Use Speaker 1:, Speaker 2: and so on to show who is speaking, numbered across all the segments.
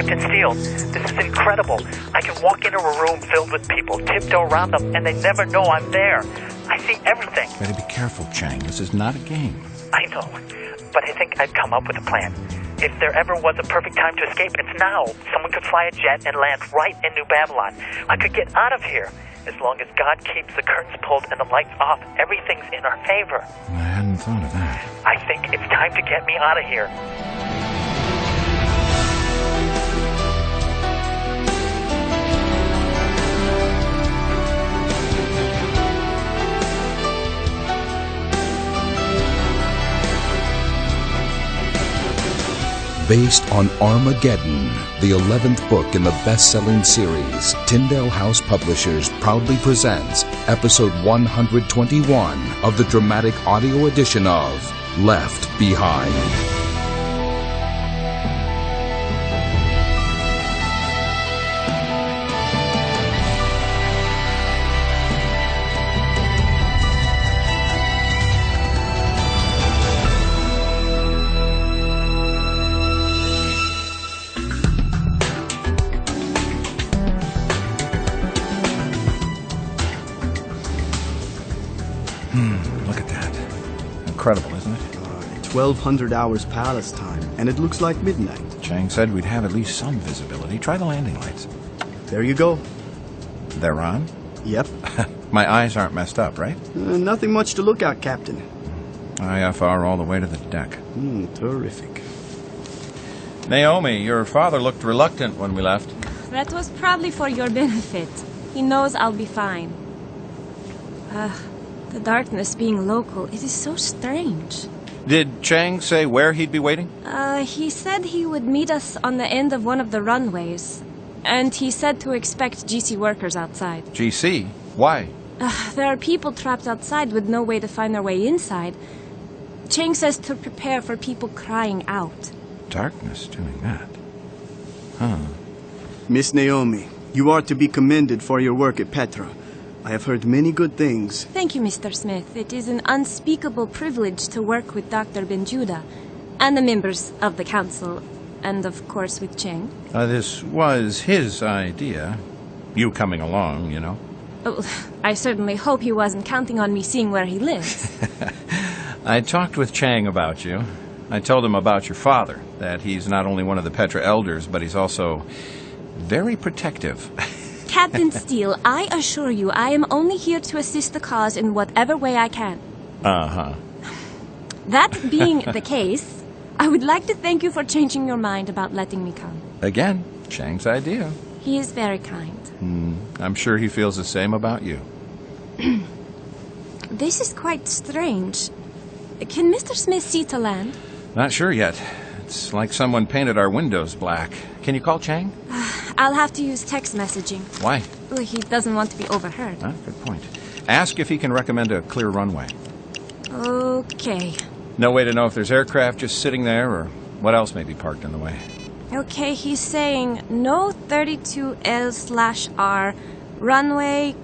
Speaker 1: Captain Steele, this is incredible. I can walk into a room filled with people, tiptoe around them, and they never know I'm there. I see everything.
Speaker 2: Better be careful, Chang. This is not a game.
Speaker 1: I know, but I think I've come up with a plan. If there ever was a perfect time to escape, it's now. Someone could fly a jet and land right in New Babylon. I could get out of here. As long as God keeps the curtains pulled and the lights off, everything's in our favor.
Speaker 2: I hadn't thought of that.
Speaker 1: I think it's time to get me out of here.
Speaker 3: Based on Armageddon, the 11th book in the best-selling series, Tyndale House Publishers proudly presents episode 121 of the dramatic audio edition of Left Behind.
Speaker 2: Look at that. Incredible, isn't it?
Speaker 4: 1200 hours palace time, and it looks like midnight.
Speaker 2: Chang said we'd have at least some visibility. Try the landing lights.
Speaker 4: There you go.
Speaker 2: They're on?
Speaker 4: Yep.
Speaker 2: My eyes aren't messed up, right?
Speaker 4: Nothing much to look at, Captain.
Speaker 2: IFR all the way to the deck.
Speaker 4: Terrific.
Speaker 2: Naomi, your father looked reluctant when we left.
Speaker 5: That was probably for your benefit. He knows I'll be fine. The darkness being local, it is so strange.
Speaker 2: Did Chang say where he'd be waiting?
Speaker 5: He said he would meet us on the end of one of the runways. And he said to expect GC workers outside.
Speaker 2: GC? Why?
Speaker 5: There are people trapped outside with no way to find their way inside. Chang says to prepare for people crying out.
Speaker 2: Darkness doing that. Huh.
Speaker 4: Miss Naomi, you are to be commended for your work at Petra. I have heard many good things.
Speaker 5: Thank you, Mr. Smith. It is an unspeakable privilege to work with Dr. Benjuda and the members of the council, and of course with Chang.
Speaker 2: This was his idea. You coming along, you know.
Speaker 5: Oh, I certainly hope he wasn't counting on me seeing where he lives.
Speaker 2: I talked with Chang about you. I told him about your father, that he's not only one of the Petra elders, but he's also very protective.
Speaker 5: Captain Steele, I assure you, I am only here to assist the cause in whatever way I can.
Speaker 2: Uh-huh.
Speaker 5: That being the case, I would like to thank you for changing your mind about letting me come.
Speaker 2: Again, Chang's idea.
Speaker 5: He is very kind.
Speaker 2: I'm sure he feels the same about you.
Speaker 5: This is quite strange. Can Mr. Smith see to land?
Speaker 2: Not sure yet. It's like someone painted our windows black. Can you call Chang?
Speaker 5: I'll have to use text messaging.
Speaker 2: Why?
Speaker 5: Well, he doesn't want to be overheard.
Speaker 2: Good point. Ask if he can recommend a clear runway.
Speaker 5: Okay.
Speaker 2: No way to know if there's aircraft just sitting there or what else may be parked in the way.
Speaker 5: Okay, he's saying no 32L/R runway ?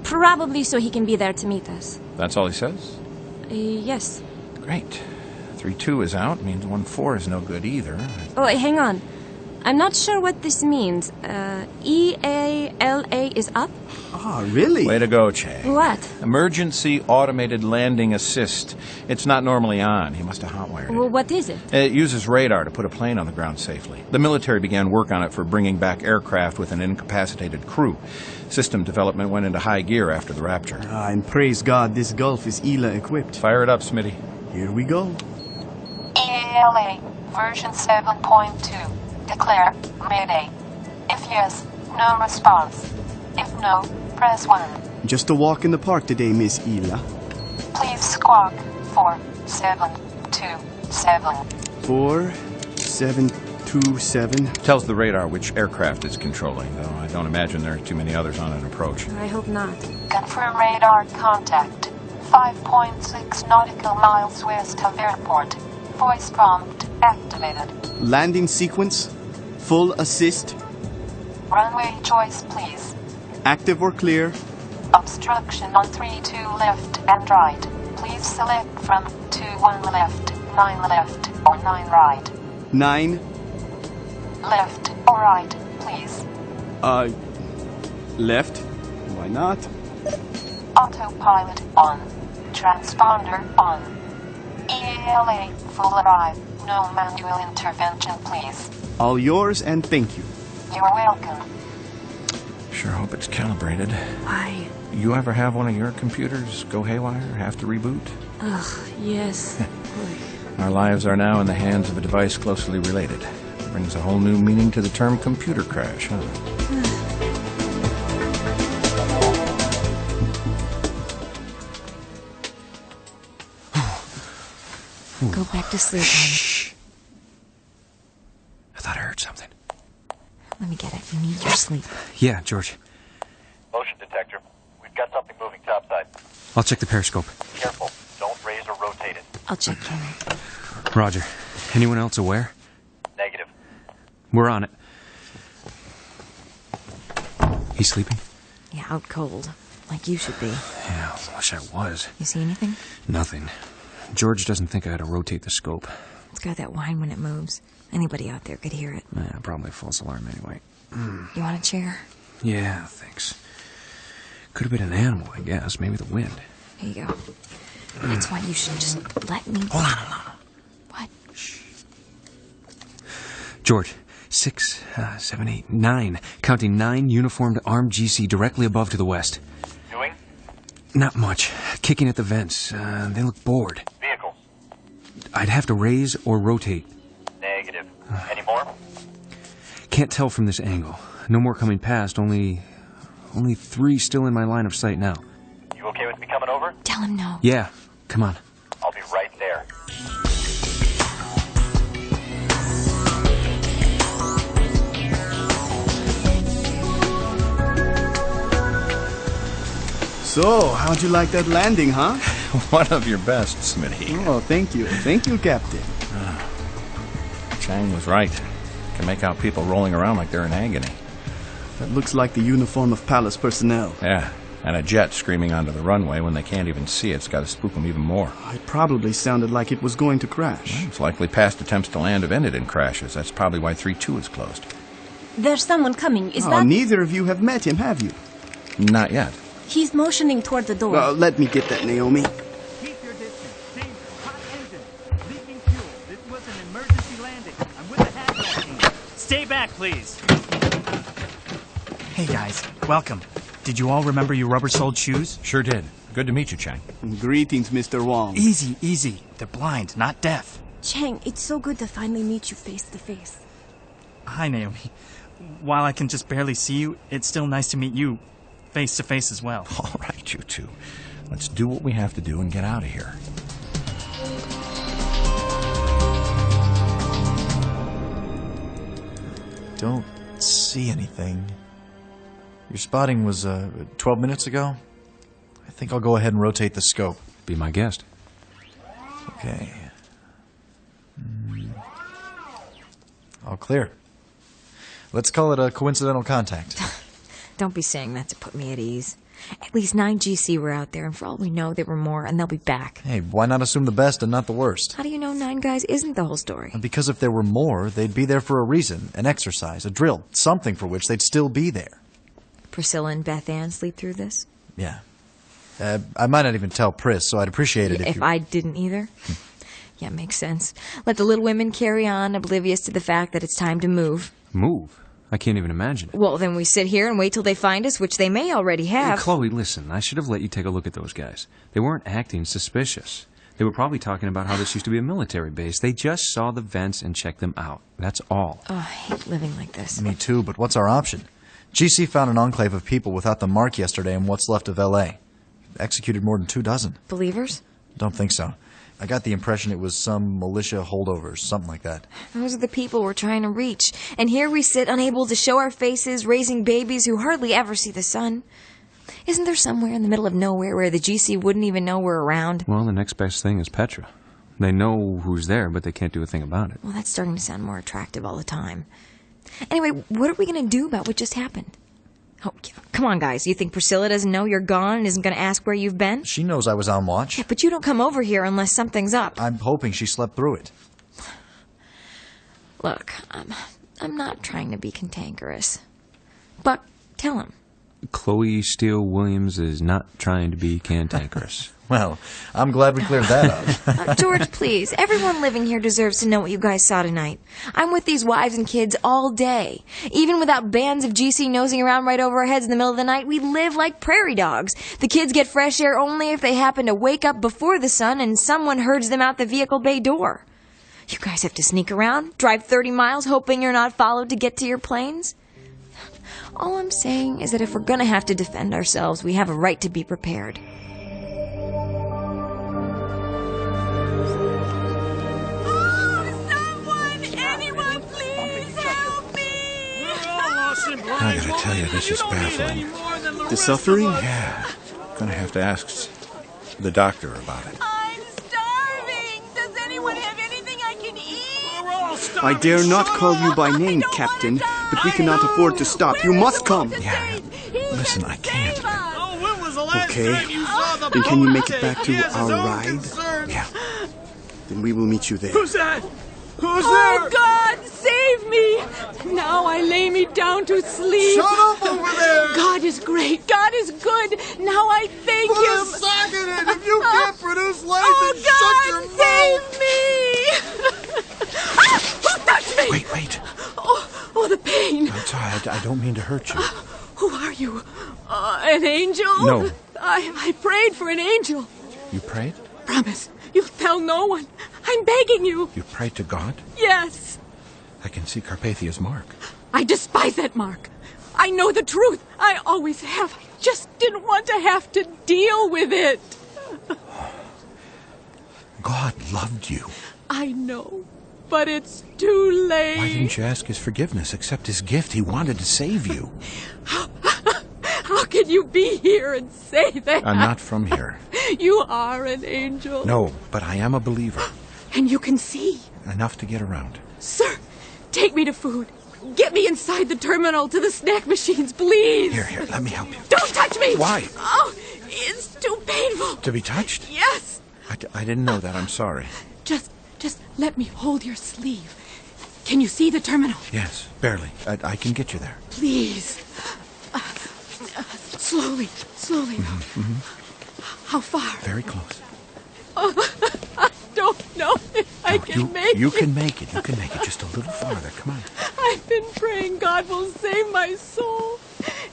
Speaker 5: Probably so he can be there to meet us.
Speaker 2: That's all he says?
Speaker 5: Yes.
Speaker 2: Great. 32 is out, means 14 is no good either.
Speaker 5: Oh, hang on. I'm not sure what this means. EALA is up?
Speaker 4: Really?
Speaker 2: Way to go, Chang.
Speaker 5: What?
Speaker 2: Emergency Automated Landing Assist. It's not normally on. He must have hotwired
Speaker 5: Well,
Speaker 2: it.
Speaker 5: what is it?
Speaker 2: It uses radar to put a plane on the ground safely. The military began work on it for bringing back aircraft with an incapacitated crew. System development went into high gear after the rapture.
Speaker 4: And praise God, this Gulf is ELA equipped.
Speaker 2: Fire it up, Smitty.
Speaker 4: Here we go.
Speaker 6: EALA, version 7.2. Declare, Mayday. If yes, no response. If no, press 1.
Speaker 4: Just a walk in the park today, Miss Ela.
Speaker 6: Please squawk 4727.
Speaker 4: 4727.
Speaker 2: Tells the radar which aircraft it's controlling, though I don't imagine there are too many others on an approach.
Speaker 5: I hope not.
Speaker 6: Confirm radar contact. 5.6 nautical miles west of airport. Voice prompt activated.
Speaker 4: Landing sequence. Full assist.
Speaker 6: Runway choice, please.
Speaker 4: Active or clear.
Speaker 6: Obstruction on 32 left and right. Please select from 21 left, 9 left, or 9 right.
Speaker 4: 9
Speaker 6: Left or right, please.
Speaker 4: Left? Why not?
Speaker 6: Autopilot on. Transponder on. EALA full arrive. No manual intervention, please.
Speaker 4: All yours, and thank you.
Speaker 6: You're welcome.
Speaker 2: Sure hope it's calibrated.
Speaker 5: Why?
Speaker 2: You ever have one of your computers go haywire, have to reboot?
Speaker 5: Ugh, yes.
Speaker 2: Our lives are now in the hands of a device closely related. It brings a whole new meaning to the term computer crash, huh?
Speaker 7: Go back to sleep, honey.
Speaker 2: Shh. I thought I heard something.
Speaker 7: Let me get it. You need your sleep.
Speaker 8: Yeah, George.
Speaker 9: Motion detector. We've got something moving topside.
Speaker 8: I'll check the periscope.
Speaker 9: Careful. Don't raise or rotate it.
Speaker 7: I'll check Kenny.
Speaker 8: Roger. Anyone else aware?
Speaker 9: Negative.
Speaker 8: We're on it. He's sleeping?
Speaker 7: Yeah, out cold. Like you should be.
Speaker 8: Yeah, I wish I was.
Speaker 7: You see anything?
Speaker 8: Nothing. George doesn't think I ought to rotate the scope.
Speaker 7: It's got that whine when it moves. Anybody out there could hear it.
Speaker 8: Yeah, probably a false alarm anyway.
Speaker 7: You want a chair?
Speaker 8: Yeah, thanks. Could have been an animal, I guess. Maybe the wind.
Speaker 7: Here you go. That's why you should just let me...
Speaker 8: Hold on.
Speaker 7: What?
Speaker 8: George, 6, 7, 8, 9. Counting 9 uniformed armed GC directly above to the west.
Speaker 9: Doing?
Speaker 8: Not much. Kicking at the vents. They look bored.
Speaker 9: Vehicles.
Speaker 8: I'd have to raise or rotate.
Speaker 9: Negative. Any more?
Speaker 8: Can't tell from this angle. No more coming past. Only 3 still in my line of sight now.
Speaker 9: You okay with me coming over?
Speaker 7: Tell him no.
Speaker 8: Yeah. Come on.
Speaker 9: I'll be right there.
Speaker 4: So, how'd you like that landing, huh?
Speaker 2: One of your best, Smitty.
Speaker 4: Oh, thank you. Thank you, Captain.
Speaker 2: Chang was right. Can make out people rolling around like they're in agony.
Speaker 4: That looks like the uniform of palace personnel.
Speaker 2: Yeah, and a jet screaming onto the runway when they can't even see it's got to spook them even more.
Speaker 4: It probably sounded like it was going to crash.
Speaker 2: It's likely past attempts to land have ended in crashes. That's probably why 3-2 is closed.
Speaker 5: There's someone coming. Is
Speaker 4: Oh,
Speaker 5: that...
Speaker 4: neither of you have met him, have you?
Speaker 2: Not yet.
Speaker 5: He's motioning toward the door.
Speaker 4: Let me get that, Naomi.
Speaker 10: Keep your distance. Danger. Hot engine. Leaking fuel. This was an emergency landing. I'm with the HADMAT team. Stay back, please.
Speaker 11: Hey, guys. Welcome. Did you all remember your rubber-soled shoes?
Speaker 2: Sure did. Good to meet you, Chang.
Speaker 4: Greetings, Mr. Wong.
Speaker 11: Easy, easy. They're blind, not deaf.
Speaker 5: Chang, it's so good to finally meet you face to face.
Speaker 11: Hi, Naomi. While I can just barely see you, it's still nice to meet you face to face as well.
Speaker 2: All right, you two. Let's do what we have to do and get out of here.
Speaker 12: Don't see anything. Your spotting was 12 minutes ago? I think I'll go ahead and rotate the scope.
Speaker 8: Be my guest.
Speaker 12: Okay. All clear. Let's call it a coincidental contact.
Speaker 7: Don't be saying that to put me at ease. At least 9 GC were out there, and for all we know, there were more, and they'll be back.
Speaker 12: Hey, why not assume the best and not the worst?
Speaker 7: How do you know 9 guys isn't the whole story?
Speaker 12: Because if there were more, they'd be there for a reason, an exercise, a drill, something for which they'd still be there.
Speaker 7: Priscilla and Beth Ann sleep through this?
Speaker 12: Yeah. I might not even tell Pris, so I'd appreciate it if you...
Speaker 7: I didn't either? Yeah, makes sense. Let the little women carry on, oblivious to the fact that it's time to move.
Speaker 8: Move? I can't even imagine it.
Speaker 7: Well, then we sit here and wait till they find us, which they may already have.
Speaker 8: Chloe, listen, I should have let you take a look at those guys. They weren't acting suspicious. They were probably talking about how this used to be a military base. They just saw the vents and checked them out. That's all.
Speaker 7: Oh, I hate living like this.
Speaker 12: Me too, but what's our option? GC found an enclave of people without the mark yesterday in what's left of L.A. Executed more than 24.
Speaker 7: Believers?
Speaker 12: Don't think so. I got the impression it was some militia holdovers, something like that.
Speaker 7: Those are the people we're trying to reach. And here we sit, unable to show our faces, raising babies who hardly ever see the sun. Isn't there somewhere in the middle of nowhere where the GC wouldn't even know we're around?
Speaker 8: Well, the next best thing is Petra. They know who's there, but they can't do a thing about it.
Speaker 7: Well, that's starting to sound more attractive all the time. Anyway, what are we going to do about what just happened? Oh, come on, guys. You think Priscilla doesn't know you're gone and isn't going to ask where you've been?
Speaker 12: She knows I was on watch.
Speaker 7: Yeah, but you don't come over here unless something's up.
Speaker 12: I'm hoping she slept through it.
Speaker 7: Look, I'm not trying to be cantankerous. Buck, tell him.
Speaker 8: Chloe Steele Williams is not trying to be cantankerous.
Speaker 12: Well, I'm glad we cleared that up.
Speaker 7: George, please. Everyone living here deserves to know what you guys saw tonight. I'm with these wives and kids all day. Even without bands of GC nosing around right over our heads in the middle of the night, we live like prairie dogs. The kids get fresh air only if they happen to wake up before the sun and someone herds them out the vehicle bay door. You guys have to sneak around, drive 30 miles hoping you're not followed to get to your planes? All I'm saying is that if we're going to have to defend ourselves, we have a right to be prepared.
Speaker 2: I gotta tell you, this is baffling.
Speaker 4: The suffering?
Speaker 2: Yeah. Gonna have to ask the doctor about it.
Speaker 13: I'm starving! Does anyone have anything I can eat?
Speaker 4: I dare not call you by name, Captain, but we cannot afford to stop. You must come!
Speaker 2: Yeah. Listen, I can't.
Speaker 4: Okay. Then can you make it back to our ride?
Speaker 2: Yeah.
Speaker 4: Then we will meet you there.
Speaker 13: Who's that? Who's there? God, save me! Now I lay me down to sleep.
Speaker 14: Shut up over there!
Speaker 13: God is great. God is good. Now I thank
Speaker 14: Put
Speaker 13: Him.
Speaker 14: a sock in it. If you can't produce life, then
Speaker 13: God,
Speaker 14: shut your mouth.
Speaker 13: save me! Who touched me?
Speaker 2: Wait.
Speaker 13: Oh, the pain.
Speaker 2: I'm sorry, I don't mean to hurt you.
Speaker 13: Who are you? An angel?
Speaker 2: No.
Speaker 13: I prayed for an angel.
Speaker 2: You prayed?
Speaker 13: Promise, you'll tell no one. I'm begging you.
Speaker 2: You prayed to God?
Speaker 13: Yes.
Speaker 2: I can see Carpathia's mark.
Speaker 13: I despise that mark. I know the truth. I always have. I just didn't want to have to deal with it.
Speaker 2: God loved you.
Speaker 13: I know, but it's too late.
Speaker 2: Why didn't you ask his forgiveness, accept his gift? He wanted to save you.
Speaker 13: How can you be here and say that?
Speaker 2: I'm not from here.
Speaker 13: You are an angel.
Speaker 2: No, but I am a believer.
Speaker 13: And you can see.
Speaker 2: Enough to get around.
Speaker 13: Sir, take me to food. Get me inside the terminal to the snack machines, please.
Speaker 2: Here, let me help you.
Speaker 13: Don't touch me!
Speaker 2: Why?
Speaker 13: Oh, it's too painful.
Speaker 2: To be touched?
Speaker 13: Yes.
Speaker 2: I didn't know that. I'm sorry.
Speaker 13: Just let me hold your sleeve. Can you see the terminal?
Speaker 2: Yes, barely. I can get you there.
Speaker 13: Please. Slowly. How far?
Speaker 2: Very close.
Speaker 13: Oh, I don't know if I can make it.
Speaker 2: You can make it. You can make it just a little farther. Come on.
Speaker 13: I've been praying God will save my soul.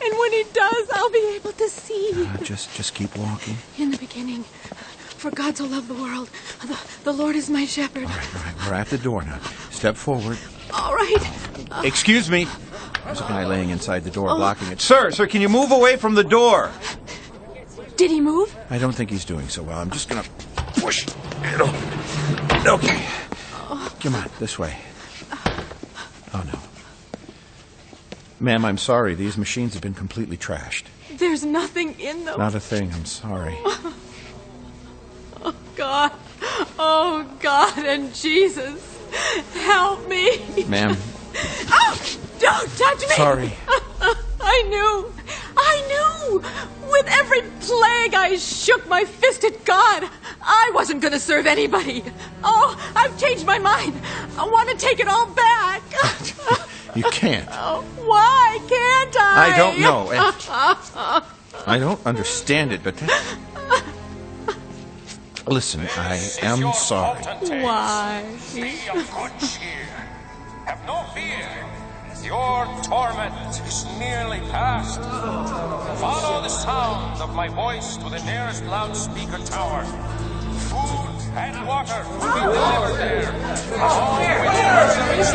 Speaker 13: And when He does, I'll be able to see.
Speaker 2: Just keep walking.
Speaker 13: In the beginning, for God so loved the world, the Lord is my shepherd.
Speaker 2: All right. We're at the door now. Step forward.
Speaker 13: All right.
Speaker 2: Excuse me. There's a guy laying inside the door blocking it. Sir, can you move away from the door?
Speaker 13: Did he move?
Speaker 2: I don't think he's doing so well. I'm just going to push it open. Okay. Come on, this way. Oh, no. Ma'am, I'm sorry. These machines have been completely trashed.
Speaker 13: There's nothing in them.
Speaker 2: Not a thing. I'm sorry.
Speaker 13: Oh, God and Jesus, help me.
Speaker 2: Ma'am.
Speaker 13: Oh, don't touch me.
Speaker 2: Sorry.
Speaker 13: I knew. With every plague, I shook my fist at God. I wasn't going to serve anybody. Oh, I've changed my mind. I want to take it all back.
Speaker 2: You can't.
Speaker 13: Oh, why can't I?
Speaker 2: I don't know. I don't understand it, but... Listen, I am sorry.
Speaker 13: Why?
Speaker 15: Be of good cheer. Have no fear. Your torment is nearly past. Follow the sound of my voice to the nearest loudspeaker tower. Food and water will be delivered there. All with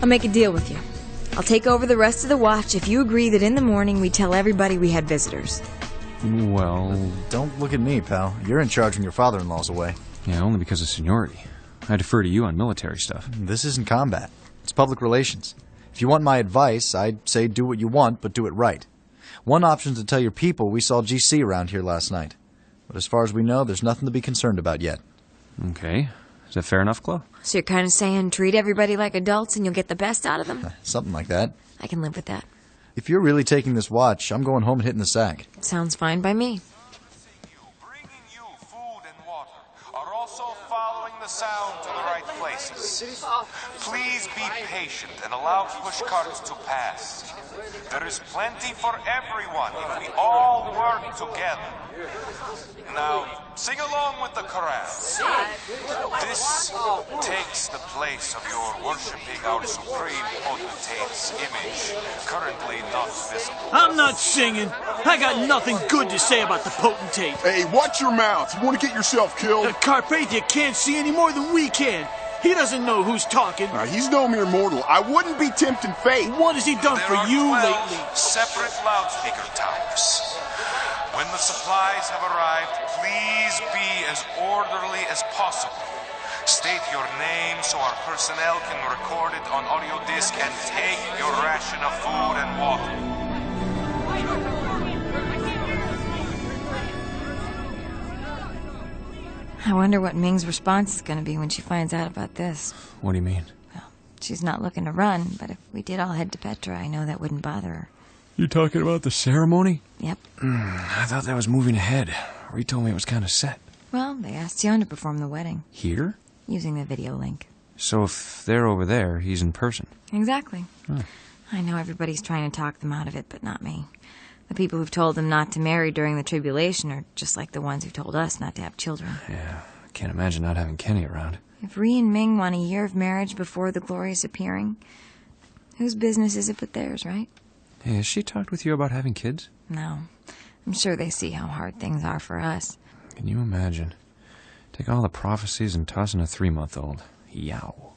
Speaker 7: I'll make a deal with you. I'll take over the rest of the watch if you agree that in the morning we tell everybody we had visitors.
Speaker 8: Well...
Speaker 12: Don't look at me, pal. You're in charge when your father-in-law's away.
Speaker 8: Yeah, only because of seniority. I defer to you on military stuff.
Speaker 12: This isn't combat. It's public relations. If you want my advice, I'd say do what you want, but do it right. One option's to tell your people we saw GC around here last night. But as far as we know, there's nothing to be concerned about yet.
Speaker 8: Okay. Is that fair enough, Chloe?
Speaker 7: So you're kind of saying treat everybody like adults and you'll get the best out of them?
Speaker 12: Something like that.
Speaker 7: I can live with that.
Speaker 12: If you're really taking this watch, I'm going home and hitting the sack.
Speaker 7: Sounds fine by me.
Speaker 15: Are also following the sound to the right places. Please be patient and allow push carts to pass. There is plenty for everyone if we all work together. Now, sing along with the chorus. This takes the place of your worshipping our supreme potentate's image, currently not visible.
Speaker 14: I'm not singing. I got nothing good to say about the potentate.
Speaker 16: Hey, watch your mouth. You want to get yourself killed?
Speaker 14: Carpathia can't see any more than we can. He doesn't know who's talking.
Speaker 16: He's no mere mortal. I wouldn't be tempting fate.
Speaker 14: What has he done for you lately?
Speaker 15: Separate loudspeaker towers. When the supplies have arrived, please be as orderly as possible. State your name so our personnel can record it on audio disc and take your ration of food and water.
Speaker 7: I wonder what Ming's response is going to be when she finds out about this.
Speaker 8: What do you mean?
Speaker 7: Well, she's not looking to run, but if we did all head to Petra, I know that wouldn't bother her.
Speaker 8: You talking about the ceremony?
Speaker 7: Yep.
Speaker 8: I thought that was moving ahead. Ree told me it was kind of set.
Speaker 7: Well, they asked Sion to perform the wedding.
Speaker 8: Here?
Speaker 7: Using the video link.
Speaker 8: So if they're over there, he's in person.
Speaker 7: Exactly.
Speaker 8: Huh.
Speaker 7: I know everybody's trying to talk them out of it, but not me. The people who've told them not to marry during the tribulation are just like the ones who told us not to have children.
Speaker 8: Yeah, I can't imagine not having Kenny around.
Speaker 7: If Ree and Ming want a year of marriage before the glorious appearing, whose business is it but theirs, right?
Speaker 8: Hey, has she talked with you about having kids?
Speaker 7: No. I'm sure they see how hard things are for us.
Speaker 8: Can you imagine? Take all the prophecies and toss in a 3-month-old. Yow.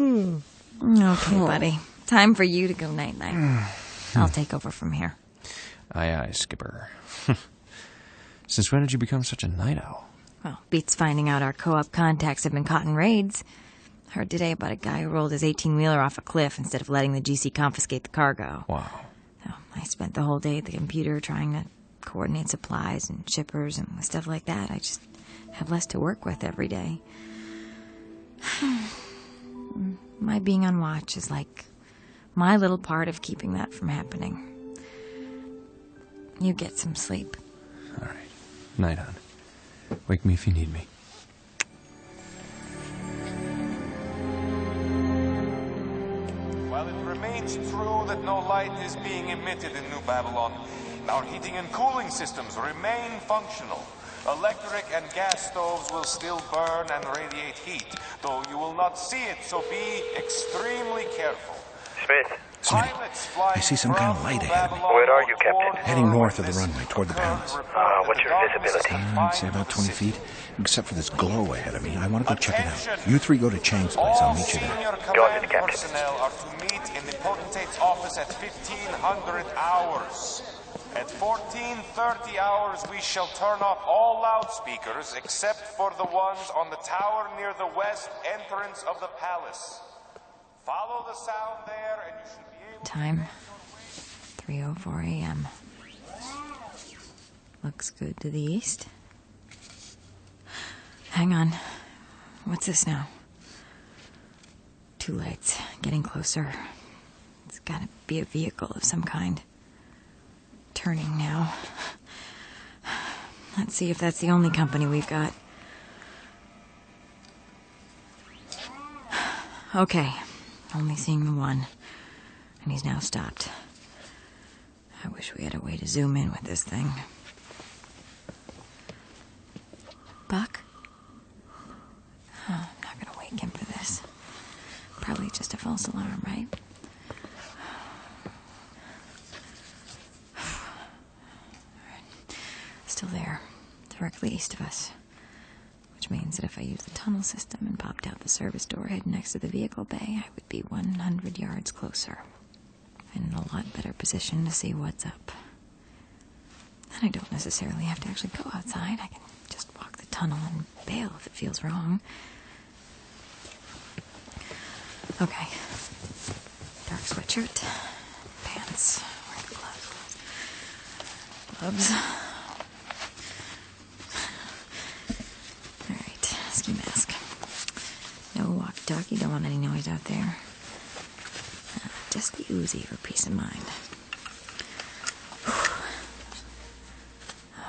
Speaker 7: Okay, buddy. Time for you to go night-night. I'll take over from here.
Speaker 8: Aye, aye, Skipper. Since when did you become such a night owl?
Speaker 7: Well, beats finding out our co-op contacts have been caught in raids. Heard today about a guy who rolled his 18-wheeler off a cliff instead of letting the GC confiscate the cargo.
Speaker 8: Wow.
Speaker 7: So I spent the whole day at the computer trying to coordinate supplies and shippers and stuff like that. I just have less to work with every day. My being on watch is like my little part of keeping that from happening. You get some sleep.
Speaker 8: All right. Night on. Wake me if you need me.
Speaker 15: While it remains true that no light is being emitted in New Babylon, our heating and cooling systems remain functional. Electric and gas stoves will still burn and radiate heat, though you will not see it, so be extremely careful.
Speaker 1: Smith.
Speaker 2: I see some kind of light ahead of me.
Speaker 1: Where are you, Captain?
Speaker 2: Heading north of the runway, toward the palace.
Speaker 1: What's your visibility?
Speaker 2: I'd say about 20 feet, except for this glow ahead of me. I want to go check it out. You three go to Chang's place. I'll meet you there.
Speaker 1: Go ahead, Captain.
Speaker 15: Personnel are to meet in the potentate's office at 1500 hours. At 1430 hours, we shall turn off all loudspeakers except for the ones on the tower near the west entrance of the palace. Follow the sound there, and you should be able.
Speaker 7: Time 3:04 a.m. Looks good to the east. Hang on. What's this now? 2 lights. Getting closer. It's gotta be a vehicle of some kind. Turning now. Let's see if that's the only company we've got. Okay. Only seeing the one. And he's now stopped. I wish we had a way to zoom in with this thing. Buck? Oh, I'm not gonna wake him for this. Probably just a false alarm, right? Still there, directly east of us. Which means that if I used the tunnel system and popped out the service door head next to the vehicle bay, I would be 100 yards closer. And in a lot better position to see what's up. Then I don't necessarily have to actually go outside. I can just walk the tunnel and bail if it feels wrong. Okay. Dark sweatshirt. Pants. Where are the gloves? Gloves. Alright, ski mask. No walkie-talkie, don't want any noise out there. Just just use your peace of mind.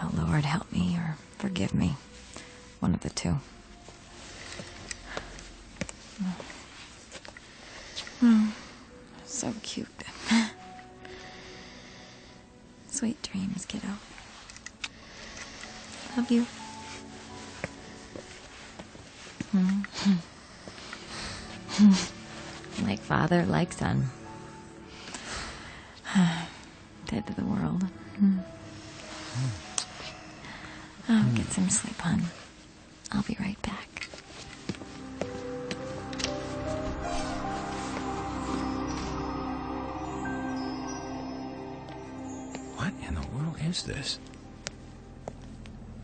Speaker 7: Oh, Lord, help me or forgive me. One of the two. Oh, so cute. Sweet dreams, kiddo. Love you. Like father, like son. Dead to the world. Oh, get some sleep, hon. I'll be right back.
Speaker 2: What in the world is this?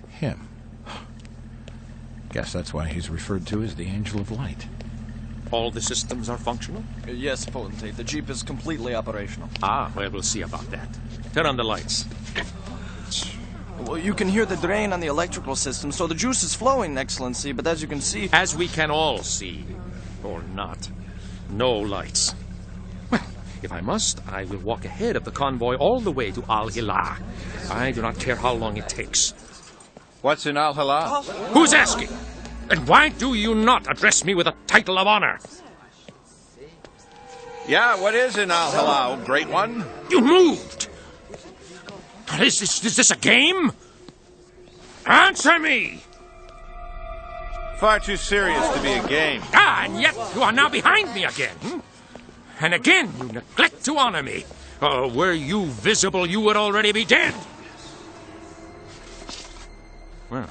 Speaker 2: Him. Guess that's why he's referred to as the Angel of Light.
Speaker 17: All the systems are functional?
Speaker 12: Yes, Potentate. The Jeep is completely operational.
Speaker 17: Ah, well, we'll see about that. Turn on the lights.
Speaker 12: Well, you can hear the drain on the electrical system, so the juice is flowing, Excellency, but as you can see...
Speaker 17: As we can all see. Or not. No lights. Well, if I must, I will walk ahead of the convoy all the way to Al-Hilal. I do not care how long it takes.
Speaker 2: What's in Al-Hilal?
Speaker 17: Who's asking? And why do you not address me with a title of honor?
Speaker 2: Yeah, what is in Al-Hilal, Great One?
Speaker 17: You moved! Is this a game? Answer me!
Speaker 2: Far too serious to be a game.
Speaker 17: Ah, and yet you are now behind me again. And again you neglect to honor me. Were you visible, you would already be dead. Well,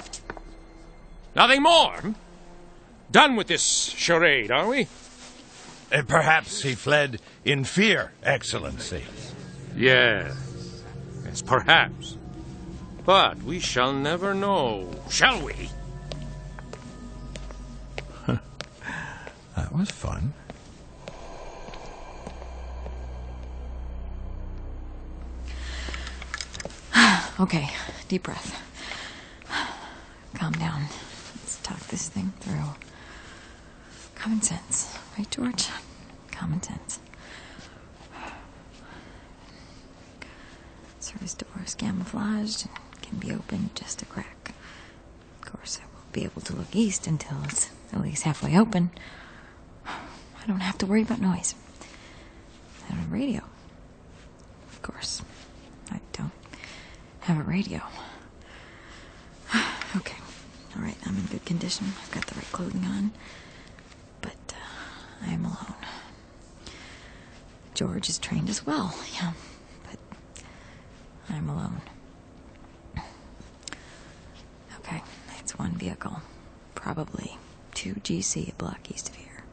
Speaker 17: nothing more. Done with this charade, are we?
Speaker 18: Perhaps he fled in fear, Excellency.
Speaker 17: Yes, perhaps. But we shall never know, shall we?
Speaker 2: That was fun.
Speaker 7: Okay, deep breath. Calm down. Let's talk this thing through. Common sense, right, George? Common sense. Service door is camouflaged and can be opened just a crack. Of course, I won't be able to look east until it's at least halfway open. I don't have to worry about noise. I don't have a radio. Of course, I don't have a radio. Okay. All right, I'm in good condition. I've got the right clothing on. But I am alone. George is trained as well, yeah. But I'm alone. Okay, it's one vehicle. Probably 2 GC a block east of here.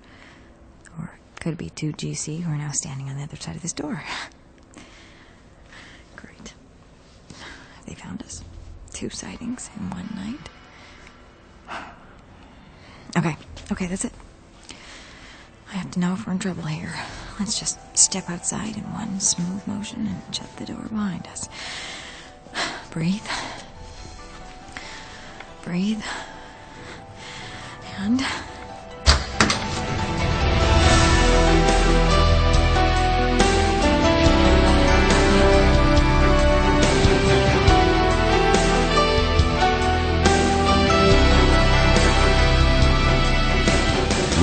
Speaker 7: Or it could be 2 GC who are now standing on the other side of this door. Great. Have they found us? 2 sightings in one night. Okay, that's it. I have to know if we're in trouble here. Let's just step outside in one smooth motion and shut the door behind us. Breathe. Breathe. And...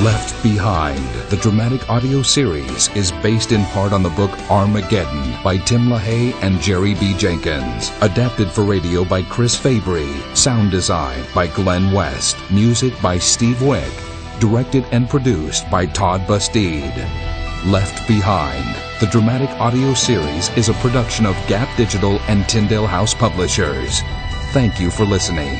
Speaker 3: Left Behind, the dramatic audio series, is based in part on the book Armageddon by Tim LaHaye and Jerry B. Jenkins. Adapted for radio by Chris Fabry. Sound design by Glenn West. Music by Steve Wick. Directed and produced by Todd Bustede. Left Behind, the dramatic audio series, is a production of Gap Digital and Tyndale House Publishers. Thank you for listening.